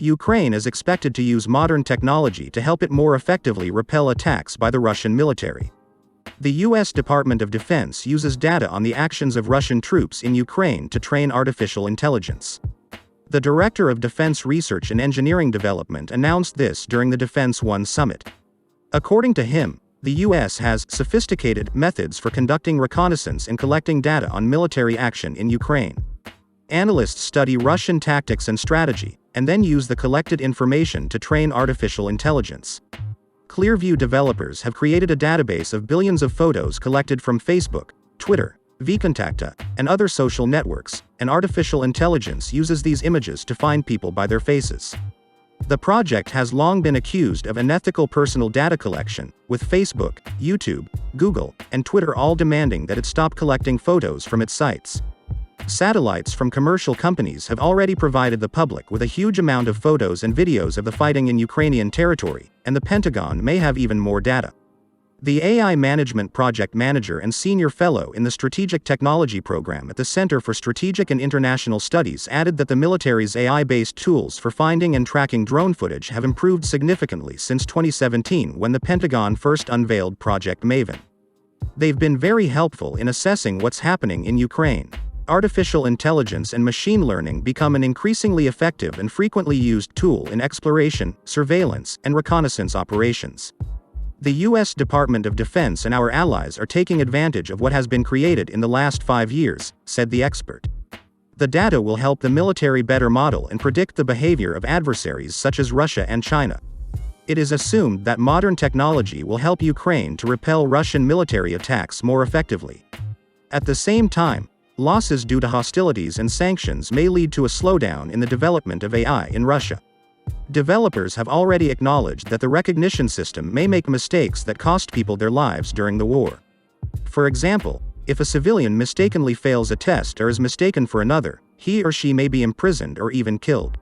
Ukraine is expected to use modern technology to help it more effectively repel attacks by the Russian military. The U.S. Department of Defense uses data on the actions of Russian troops in Ukraine to train artificial intelligence. The Director of Defense Research and Engineering Development announced this during the Defense One summit. According to him, the U.S. has sophisticated methods for conducting reconnaissance and collecting data on military action in Ukraine. Analysts study Russian tactics and strategy, and then use the collected information to train artificial intelligence. Clearview developers have created a database of billions of photos collected from Facebook, Twitter, vKontakte, and other social networks, and artificial intelligence uses these images to find people by their faces. The project has long been accused of unethical personal data collection, with Facebook, YouTube, Google, and Twitter all demanding that it stop collecting photos from its sites. Satellites from commercial companies have already provided the public with a huge amount of photos and videos of the fighting in Ukrainian territory, and the Pentagon may have even more data. The AI Management Project Manager and Senior Fellow in the Strategic Technology Program at the Center for Strategic and International Studies added that the military's AI-based tools for finding and tracking drone footage have improved significantly since 2017 when the Pentagon first unveiled Project Maven. They've been very helpful in assessing what's happening in Ukraine. Artificial intelligence and machine learning become an increasingly effective and frequently used tool in exploration, surveillance, and reconnaissance operations. The U.S. Department of Defense and our allies are taking advantage of what has been created in the last 5 years, said the expert. The data will help the military better model and predict the behavior of adversaries such as Russia and China. It is assumed that modern technology will help Ukraine to repel Russian military attacks more effectively. At the same time, losses due to hostilities and sanctions may lead to a slowdown in the development of AI in Russia. Developers have already acknowledged that the recognition system may make mistakes that cost people their lives during the war. For example, if a civilian mistakenly fails a test or is mistaken for another, he or she may be imprisoned or even killed.